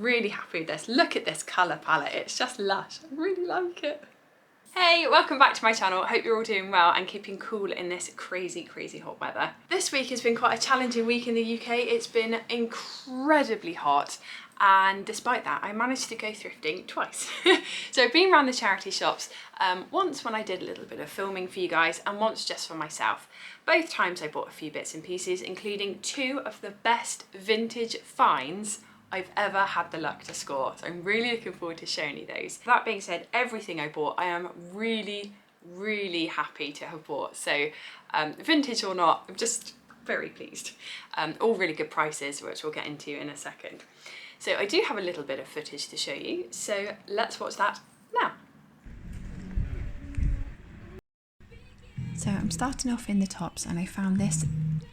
Really happy with this. Look at this colour palette, it's just lush. I really like it. Hey, welcome back to my channel. Hope you're all doing well and keeping cool in this crazy hot weather. This week has been quite a challenging week in the UK. It's been incredibly hot, and despite that I managed to go thrifting twice. So I've been around the charity shops, once when I did a little bit of filming for you guys and once just for myself. Both times I bought a few bits and pieces, including two of the best vintage finds I've ever had the luck to score. So I'm really looking forward to showing you those. That being said, everything I bought I am really happy to have bought. So vintage or not, I'm just very pleased. All really good prices, which we'll get into in a second. So I do have a little bit of footage to show you, so let's watch that now. So I'm starting off in the tops, and I found this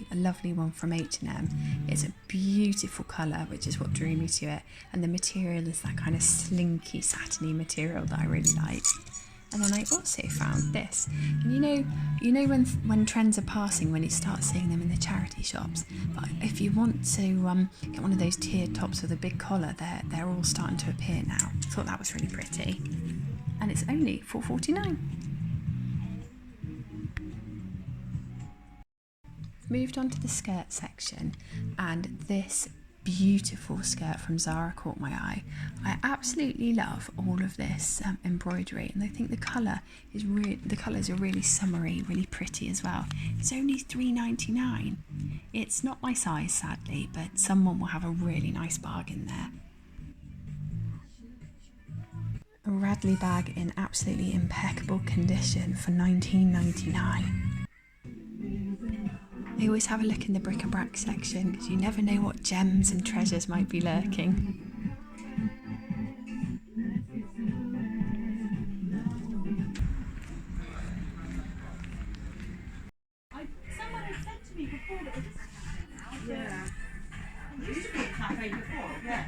a lovely one from H&M. It's a beautiful colour, which is what drew me to it, and the material is that kind of slinky satiny material that I really like. And then I also found this, and you know when trends are passing, when you start seeing them in the charity shops, but if you want to get one of those tiered tops with a big collar, they're all starting to appear now. I thought that was really pretty, and it's only £4.49. Moved on to the skirt section, and this beautiful skirt from Zara caught my eye. I absolutely love all of this embroidery, and I think the colours are really summery, really pretty as well. It's only £3.99. It's not my size, sadly, but someone will have a really nice bargain there. A Radley bag in absolutely impeccable condition for £19.99. I always have a look in the bric-a-brac section because you never know what gems and treasures might be lurking. Someone had said to me before that it was yeah. I used to be a cafe before, yeah.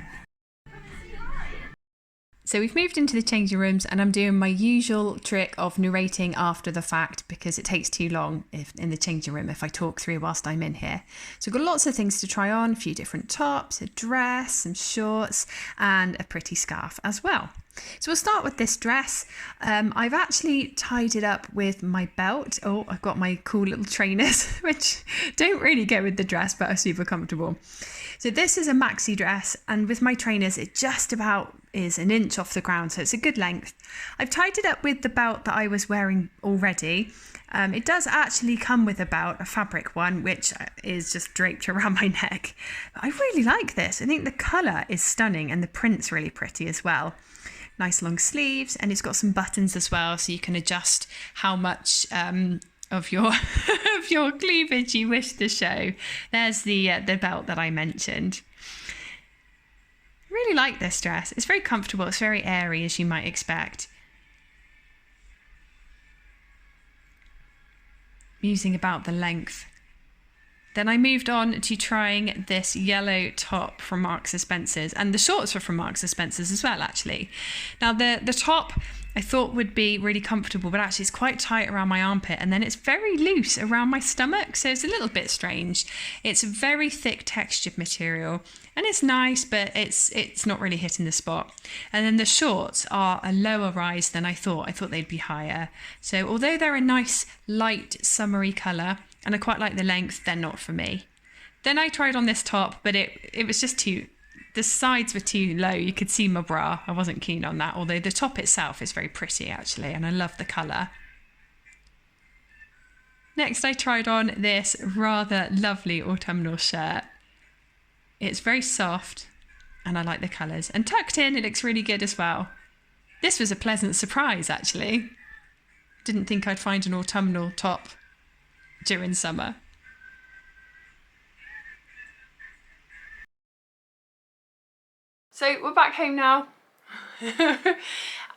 So we've moved into the changing rooms, and I'm doing my usual trick of narrating after the fact because it takes too long in the changing room if I talk through whilst I'm in here. So I've got lots of things to try on, a few different tops, a dress, some shorts, and a pretty scarf as well. So we'll start with this dress. I've actually tied it up with my belt. Oh, I've got my cool little trainers, which don't really go with the dress, but are super comfortable. So this is a maxi dress, and with my trainers, it just about is an inch off the ground, so it's a good length. I've tied it up with the belt that I was wearing already. It does actually come with a belt, a fabric one, which is just draped around my neck. But I really like this. I think the colour is stunning, and the print's really pretty as well. Nice long sleeves, and it's got some buttons as well, so you can adjust how much of your of your cleavage you wish to show. There's the belt that I mentioned. Really like this dress. It's very comfortable. It's very airy, as you might expect. Musing about the length. Then I moved on to trying this yellow top from Marks & Spencer's, and the shorts were from Marks & Spencer's as well, actually. Now the top I thought would be really comfortable, but actually it's quite tight around my armpit, and then it's very loose around my stomach, so it's a little bit strange. It's a very thick textured material, and it's nice, but it's not really hitting the spot. And then the shorts are a lower rise than I thought. I thought they'd be higher. So although they're a nice light summery colour, and I quite like the length, they're not for me. Then I tried on this top, but it was just the sides were too low. You could see my bra. I wasn't keen on that, although the top itself is very pretty actually, and I love the colour. Next I tried on this rather lovely autumnal shirt. It's very soft, and I like the colours. And tucked in, it looks really good as well. This was a pleasant surprise actually. Didn't think I'd find an autumnal top during summer. So we're back home now, and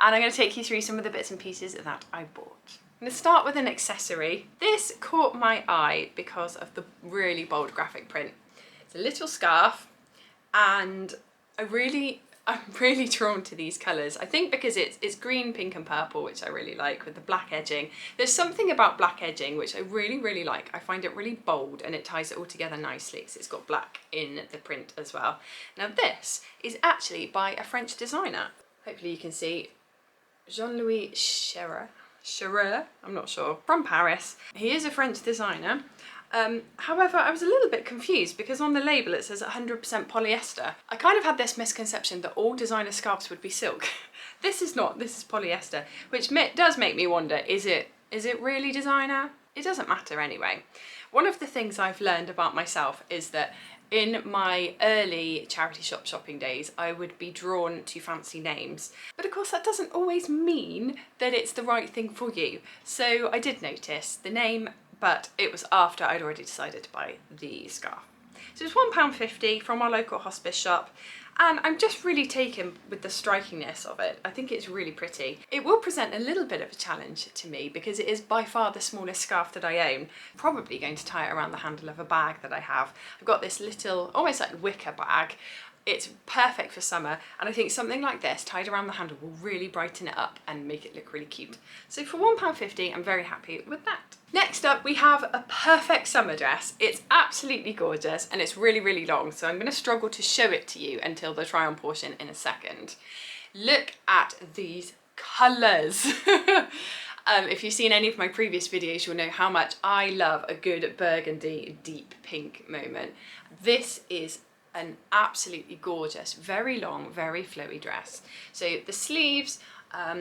I'm going to take you through some of the bits and pieces that I bought. I'm going to start with an accessory. This caught my eye because of the really bold graphic print. It's a little scarf, and I really I'm really drawn to these colours. I think because it's green, pink and purple, which I really like, with the black edging. There's something about black edging which I really, really like. I find it really bold and it ties it all together nicely because it's got black in the print as well. Now this is actually by a French designer. Hopefully you can see Jean-Louis Scherer, I'm not sure, from Paris. He is a French designer. However, I was a little bit confused because on the label it says 100% polyester. I kind of had this misconception that all designer scarves would be silk. This is not, this is polyester, which does make me wonder, is it really designer? It doesn't matter anyway. One of the things I've learned about myself is that in my early charity shop shopping days, I would be drawn to fancy names. But of course that doesn't always mean that it's the right thing for you. So I did notice the name, but it was after I'd already decided to buy the scarf. So it's £1.50 from our local hospice shop, and I'm just really taken with the strikingness of it. I think it's really pretty. It will present a little bit of a challenge to me because it is by far the smallest scarf that I own. Probably going to tie it around the handle of a bag that I have. I've got this little, almost like wicker bag. It's perfect for summer, and I think something like this tied around the handle will really brighten it up and make it look really cute. So for £1.50, I'm very happy with that. Next up, we have a perfect summer dress. It's absolutely gorgeous and it's really, really long, so I'm going to struggle to show it to you until the try on portion in a second. Look at these colours. If you've seen any of my previous videos, you'll know how much I love a good burgundy deep pink moment. This is an absolutely gorgeous, very long, very flowy dress. So the sleeves,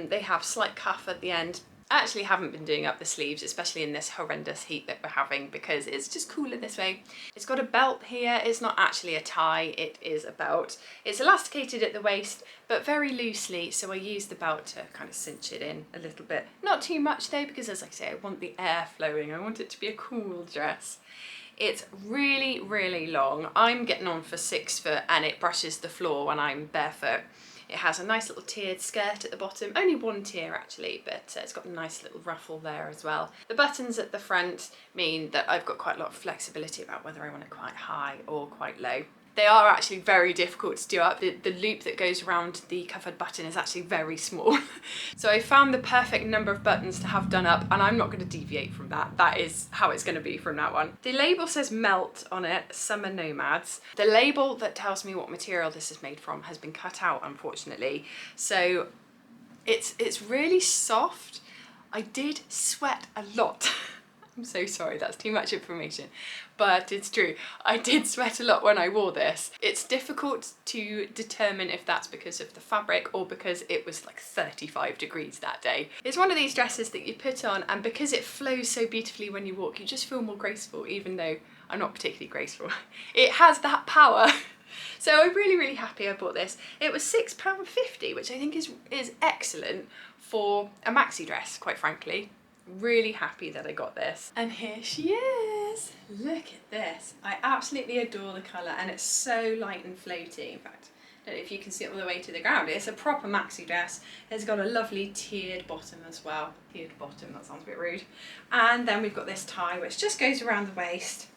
they have slight cuff at the end. I actually haven't been doing up the sleeves, especially in this horrendous heat that we're having, because it's just cooler this way. It's got a belt here. It's not actually a tie, it is a belt. It's elasticated at the waist, but very loosely, so I use the belt to kind of cinch it in a little bit. Not too much though, because as I say, I want the air flowing. I want it to be a cool dress. It's really, really long. I'm getting on for 6 foot and it brushes the floor when I'm barefoot. It has a nice little tiered skirt at the bottom, only one tier actually, but it's got a nice little ruffle there as well. The buttons at the front mean that I've got quite a lot of flexibility about whether I want it quite high or quite low. They are actually very difficult to do up. The loop that goes around the covered button is actually very small. So I found the perfect number of buttons to have done up, and I'm not going to deviate from that. That is how it's going to be from now on. The label says Melt on it, Summer Nomads. The label that tells me what material this is made from has been cut out, unfortunately. So it's really soft. I did sweat a lot. I'm so sorry, that's too much information, but it's true. I did sweat a lot when I wore this. It's difficult to determine if that's because of the fabric or because it was like 35 degrees that day. It's one of these dresses that you put on, and because it flows so beautifully when you walk, you just feel more graceful, even though I'm not particularly graceful. It has that power. So I'm really, really happy I bought this. It was £6.50, which I think is excellent for a maxi dress, quite frankly. Really happy that I got this. And here she is. Look at this. I absolutely adore the colour, and it's so light and floaty. In fact, I don't know if you can see it all the way to the ground. It's a proper maxi dress. It's got a lovely tiered bottom as well. Tiered bottom, that sounds a bit rude. And then we've got this tie which just goes around the waist.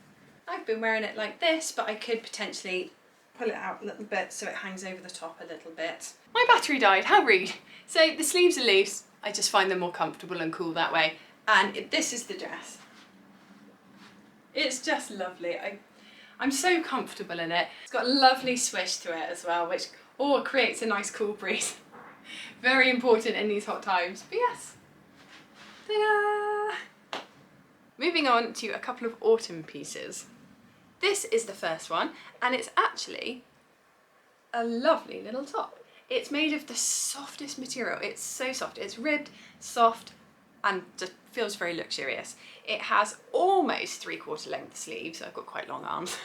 I've been wearing it like this, but I could potentially pull it out a little bit so it hangs over the top a little bit. My battery died, how rude. So the sleeves are loose. I just find them more comfortable and cool that way. And this is the dress. It's just lovely. I'm so comfortable in it. It's got a lovely swish to it as well, which creates a nice cool breeze. Very important in these hot times. But yes. Ta-da! Moving on to a couple of autumn pieces. This is the first one, and it's actually a lovely little top. It's made of the softest material. It's so soft. It's ribbed, soft, and just feels very luxurious. It has almost 3/4 length sleeves. I've got quite long arms.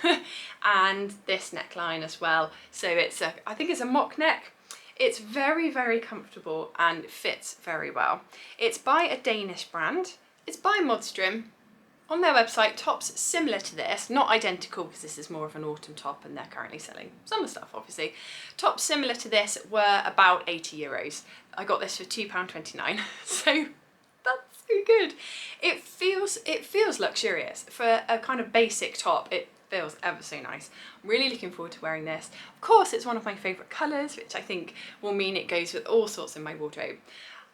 And this neckline as well. So I think it's a mock neck. It's very, very comfortable and fits very well. It's by a Danish brand. It's by Modstrom. On their website, tops similar to this, not identical because this is more of an autumn top and they're currently selling summer stuff, obviously. Tops similar to this were about €80. I got this for £2.29, so that's so good. It feels luxurious. For a kind of basic top, feels ever so nice. I'm really looking forward to wearing this. Of course, it's one of my favourite colours, which I think will mean it goes with all sorts in my wardrobe.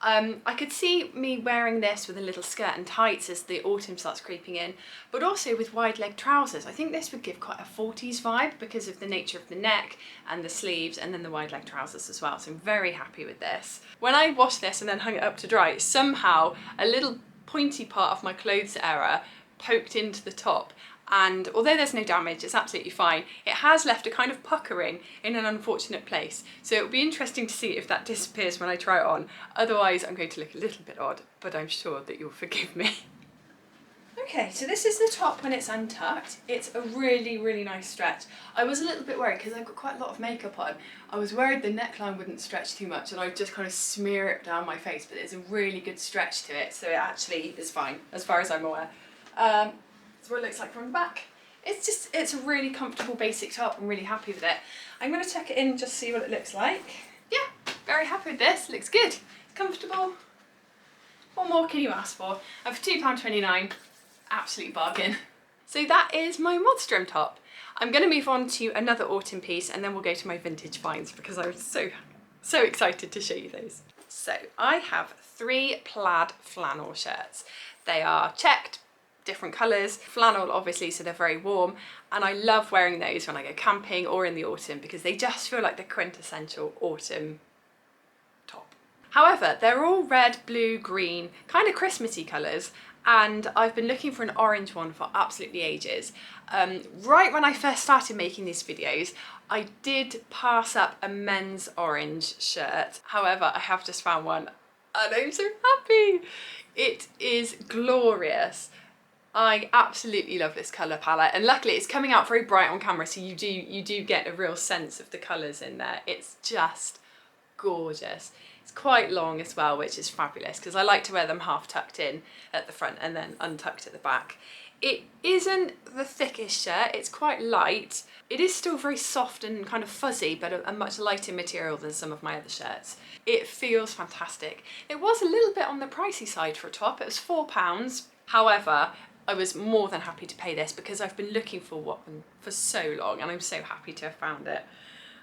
I could see me wearing this with a little skirt and tights as the autumn starts creeping in, but also with wide leg trousers. I think this would give quite a 40s vibe because of the nature of the neck and the sleeves and then the wide leg trousers as well. So I'm very happy with this. When I washed this and then hung it up to dry, somehow a little pointy part of my clothes area poked into the top. And although there's no damage, it's absolutely fine. It has left a kind of puckering in an unfortunate place. So it'll be interesting to see if that disappears when I try it on. Otherwise, I'm going to look a little bit odd, but I'm sure that you'll forgive me. Okay, so this is the top when it's untucked. It's a really, really nice stretch. I was a little bit worried because I've got quite a lot of makeup on. I was worried the neckline wouldn't stretch too much and I'd just kind of smear it down my face, but there's a really good stretch to it, so it actually is fine, as far as I'm aware. That's what it looks like from the back. It's a really comfortable basic top. I'm really happy with it. I'm going to tuck it in and just see what it looks like. Yeah, very happy with this. Looks good. It's comfortable. What more can you ask for? And for £2.29, absolute bargain. So that is my Modstrom top. I'm going to move on to another autumn piece and then we'll go to my vintage finds because I'm so excited to show you those. So I have 3 plaid flannel shirts. They are checked, different colours, flannel obviously, so they're very warm, and I love wearing those when I go camping or in the autumn because they just feel like the quintessential autumn top. However, they're all red, blue, green, kind of Christmassy colours, and I've been looking for an orange one for absolutely ages. Right when I first started making these videos, I did pass up a men's orange shirt. However, I have just found one and I'm so happy. It is glorious. I absolutely love this colour palette, and luckily it's coming out very bright on camera, so you do get a real sense of the colours in there. It's just gorgeous. It's quite long as well, which is fabulous because I like to wear them half tucked in at the front and then untucked at the back. It isn't the thickest shirt, it's quite light. It is still very soft and kind of fuzzy, but a much lighter material than some of my other shirts. It feels fantastic. It was a little bit on the pricey side for a top. It was £4. However, I was more than happy to pay this because I've been looking for one for so long and I'm so happy to have found it.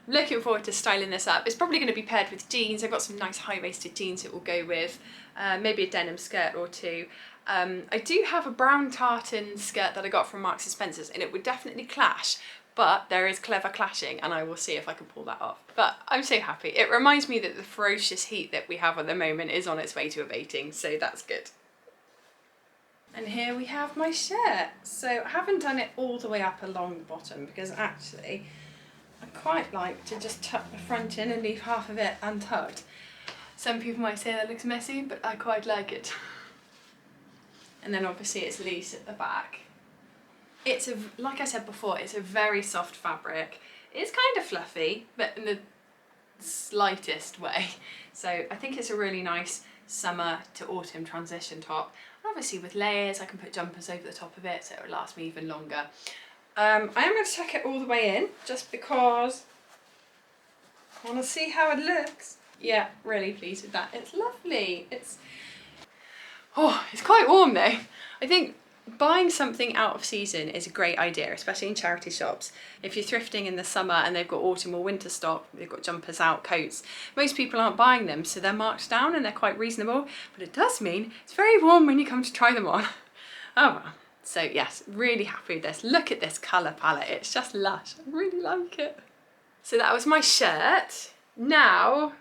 I'm looking forward to styling this up. It's probably going to be paired with jeans. I've got some nice high-waisted jeans it will go with, maybe a denim skirt or two. I do have a brown tartan skirt that I got from Marks & Spencer's and it would definitely clash, but there is clever clashing and I will see if I can pull that off. But I'm so happy. It reminds me that the ferocious heat that we have at the moment is on its way to abating, so that's good. And here we have my shirt. So I haven't done it all the way up along the bottom because actually I quite like to just tuck the front in and leave half of it untucked. Some people might say that looks messy, but I quite like it. And then obviously it's loose at the back. It's like I said before, it's a very soft fabric. It's kind of fluffy, but in the slightest way. So I think it's a really nice summer to autumn transition top. Obviously with layers I can put jumpers over the top of it so it will last me even longer. I am going to tuck it all the way in just because I want to see how it looks. Yeah, really pleased with that. It's lovely. It's quite warm though. I think buying something out of season is a great idea, especially in charity shops. If you're thrifting in the summer and they've got autumn or winter stock, they've got jumpers out, coats, most people aren't buying them, so they're marked down and they're quite reasonable, but it does mean it's very warm when you come to try them on. Oh well. So yes, really happy with this. Look at this colour palette, it's just lush. I really like it. So that was my shirt. Now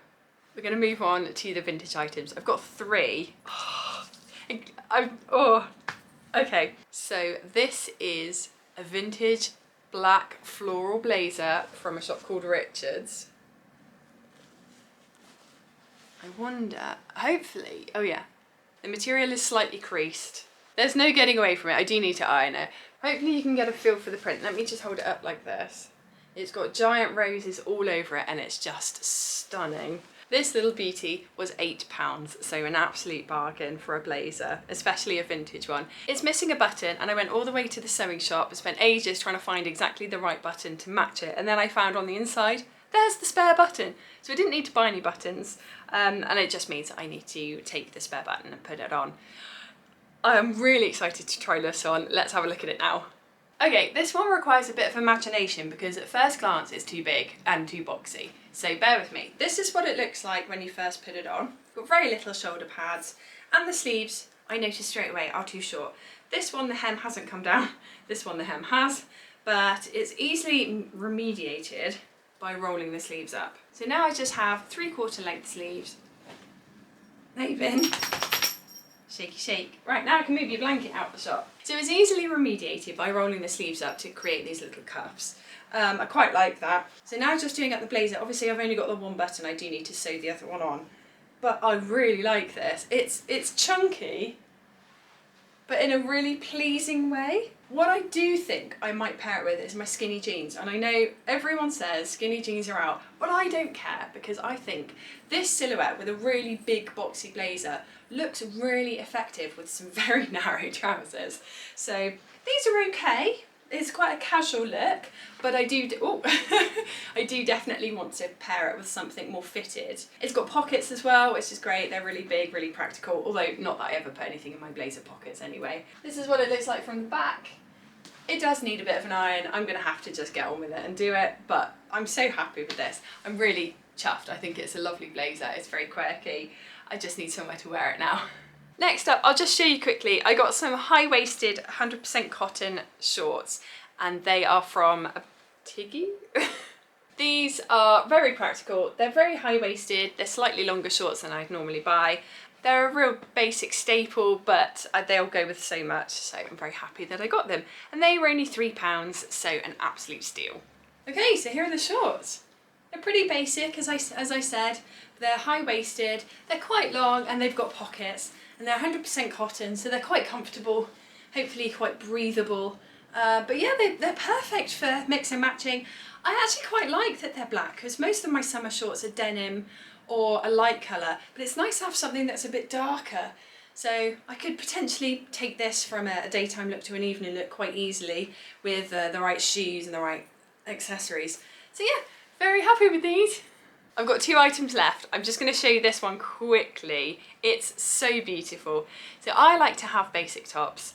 we're going to move on to the vintage items. I've got 3. Okay, so this is a vintage black floral blazer from a shop called Richard's. I wonder, hopefully, oh yeah, the material is slightly creased. There's no getting away from it, I do need to iron it. Hopefully you can get a feel for the print. Let me just hold it up like this. It's got giant roses all over it and it's just stunning. This little beauty was £8, so an absolute bargain for a blazer, especially a vintage one. It's missing a button and I went all the way to the sewing shop and spent ages trying to find exactly the right button to match it, and then I found on the inside, there's the spare button. So I didn't need to buy any buttons, and it just means that I need to take the spare button and put it on. I'm really excited to try this on. Let's have a look at it now. Okay, this one requires a bit of imagination because at first glance it's too big and too boxy. So bear with me. This is what it looks like when you first put it on. Got very little shoulder pads, and the sleeves, I noticed straight away, are too short. This one, the hem hasn't come down. This one, the hem has, but it's easily remediated by rolling the sleeves up. So now I just have 3/4 length sleeves. They've been shaky shake. Right, now I can move your blanket out the shop. So it's easily remediated by rolling the sleeves up to create these little cuffs. I quite like that. So now just doing up the blazer, obviously I've only got the one button, I do need to sew the other one on. But I really like this. It's chunky, but in a really pleasing way. What I do think I might pair it with is my skinny jeans. And I know everyone says skinny jeans are out, but I don't care because I think this silhouette with a really big boxy blazer looks really effective with some very narrow trousers. So these are okay. It's quite a casual look, but I do I do definitely want to pair it with something more fitted. It's got pockets as well, which is great. They're really big, really practical, although not that I ever put anything in my blazer pockets anyway. This is what it looks like from the back. It does need a bit of an iron. I'm gonna have to just get on with it and do it, but I'm so happy with this. I'm really chuffed. I think it's a lovely blazer. It's very quirky. I just need somewhere to wear it now. Next up, I'll just show you quickly. I got some high-waisted 100% cotton shorts, and they are from Tiggy. These are very practical. They're very high-waisted. They're slightly longer shorts than I'd normally buy. They're a real basic staple, but they'll go with so much, so I'm very happy that I got them. And they were only £3, so an absolute steal. Okay, so here are the shorts. They're pretty basic, as I said. They're high-waisted, they're quite long, and they've got pockets. And they're 100% cotton, so they're quite comfortable, hopefully quite breathable. But yeah, they're perfect for mix and matching. I actually quite like that they're black, because most of my summer shorts are denim or a light colour, but it's nice to have something that's a bit darker. So I could potentially take this from a daytime look to an evening look quite easily with the right shoes and the right accessories. So yeah, very happy with these. I've got 2 items left. I'm just going to show you this one quickly. It's so beautiful. So I like to have basic tops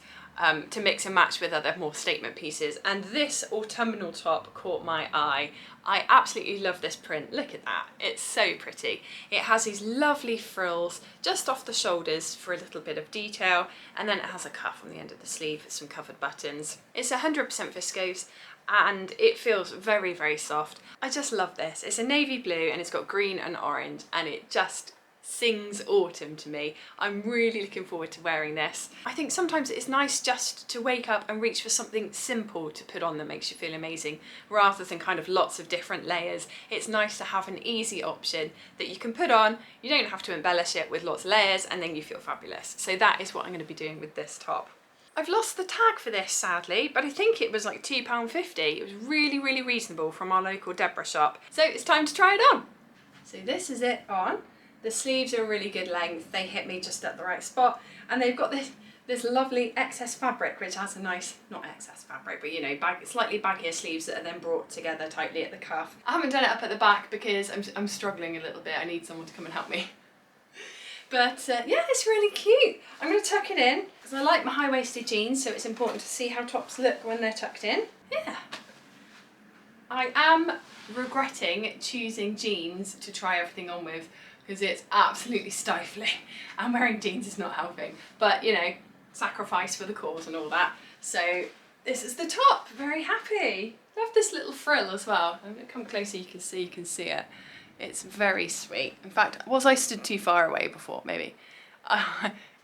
to mix and match with other more statement pieces, and this autumnal top caught my eye. I absolutely love this print. Look at that. It's so pretty. It has these lovely frills just off the shoulders for a little bit of detail, and then it has a cuff on the end of the sleeve with some covered buttons. It's 100% viscose, and it feels very, very soft. I just love this. It's a navy blue and it's got green and orange, and it just sings autumn to me. I'm really looking forward to wearing this. I think sometimes it's nice just to wake up and reach for something simple to put on that makes you feel amazing, rather than kind of lots of different layers. It's nice to have an easy option that you can put on. You don't have to embellish it with lots of layers, and then you feel fabulous. So that is what I'm going to be doing with this top. I've lost the tag for this, sadly, but I think it was like £2.50. It was really, really reasonable from our local Deborah shop. So it's time to try it on. So this is it on. The sleeves are a really good length. They hit me just at the right spot. And they've got this lovely excess fabric, which has a nice, not excess fabric, but you know, slightly baggier sleeves that are then brought together tightly at the cuff. I haven't done it up at the back because I'm struggling a little bit. I need someone to come and help me. But yeah, it's really cute. I'm going to tuck it in because I like my high-waisted jeans, so it's important to see how tops look when they're tucked in. Yeah. I am regretting choosing jeans to try everything on with because it's absolutely stifling and wearing jeans is not helping. But you know, sacrifice for the cause and all that. So this is the top. Very happy. Love this little frill as well. I'm going to come closer, you can see it. It's very sweet. In fact, was I stood too far away before? Maybe.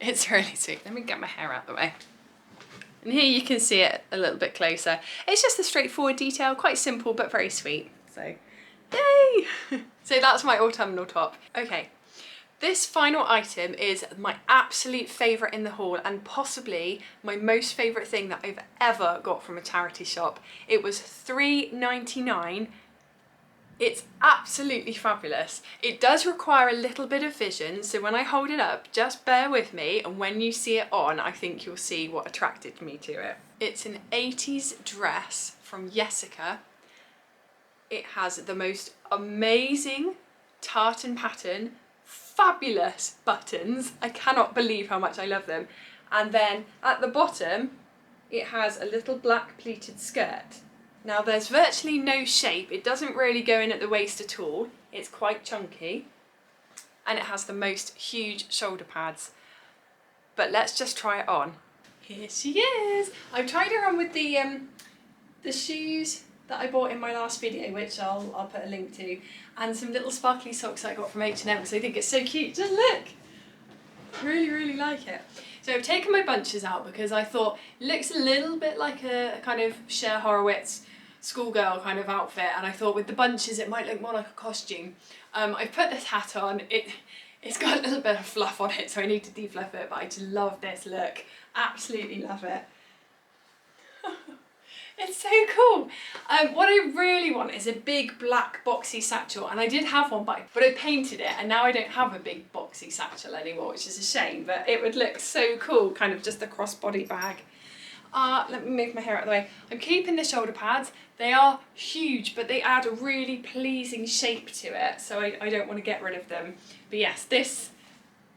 It's really sweet. Let me get my hair out the way. And here you can see it a little bit closer. It's just a straightforward detail, quite simple but very sweet. So, yay! So that's my autumnal top. Okay, this final item is my absolute favourite in the haul and possibly my most favourite thing that I've ever got from a charity shop. It was £3.99. It's absolutely fabulous. It does require a little bit of vision, so when I hold it up, just bear with me, and when you see it on, I think you'll see what attracted me to it. It's an 80s dress from Jessica. It has the most amazing tartan pattern, fabulous buttons. I cannot believe how much I love them. And then at the bottom, it has a little black pleated skirt. Now there's virtually no shape, it doesn't really go in at the waist at all, it's quite chunky, and it has the most huge shoulder pads. But let's just try it on. Here she is! I've tried her on with the shoes that I bought in my last video, which I'll put a link to, and some little sparkly socks that I got from H&M, because I think it's so cute. Just look! Really, really like it. So I've taken my bunches out because I thought it looks a little bit like a kind of Cher Horowitz schoolgirl kind of outfit, and I thought with the bunches it might look more like a costume. I've put this hat on, it's got a little bit of fluff on it, so I need to defluff it, but I just love this look, absolutely love it. It's so cool. What I really want is a big black boxy satchel, and I did have one, but I painted it, and now I don't have a big boxy satchel anymore, which is a shame, but it would look so cool, kind of just a crossbody bag. Let me move my hair out of the way. I'm keeping the shoulder pads. They are huge, but they add a really pleasing shape to it, so I don't want to get rid of them. But yes, this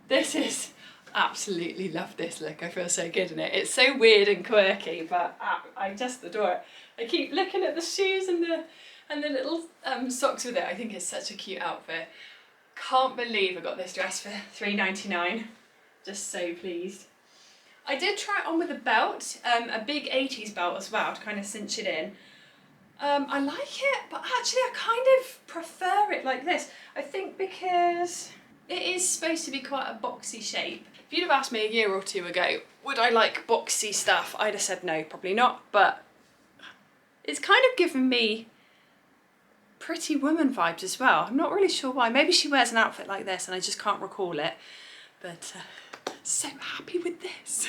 is, absolutely love this look. I feel so good in it. It's so weird and quirky, but I just adore it. I keep looking at the shoes and the little socks with it. I think it's such a cute outfit. Can't believe I got this dress for $3.99. Just so pleased. I did try it on with a belt, a big 80s belt as well, to kind of cinch it in. I like it, but actually I kind of prefer it like this. I think because it is supposed to be quite a boxy shape. If you'd have asked me a year or two ago, would I like boxy stuff? I'd have said no, probably not, but it's kind of given me Pretty Woman vibes as well. I'm not really sure why. Maybe she wears an outfit like this and I just can't recall it, but so happy with this.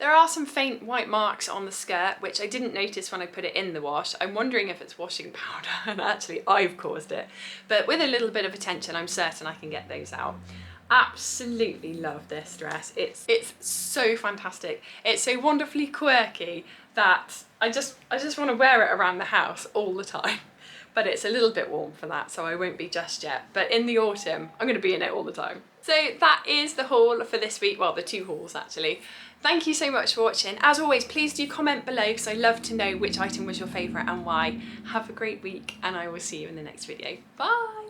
There are some faint white marks on the skirt, which I didn't notice when I put it in the wash. I'm wondering if it's washing powder, and actually I've caused it. But with a little bit of attention, I'm certain I can get those out. Absolutely love this dress. It's so fantastic. It's so wonderfully quirky that I just want to wear it around the house all the time. But it's a little bit warm for that, so I won't be just yet. But in the autumn, I'm going to be in it all the time. So that is the haul for this week. Well, the two hauls actually. Thank you so much for watching. As always, please do comment below because I love to know which item was your favourite and why. Have a great week, and I will see you in the next video. Bye!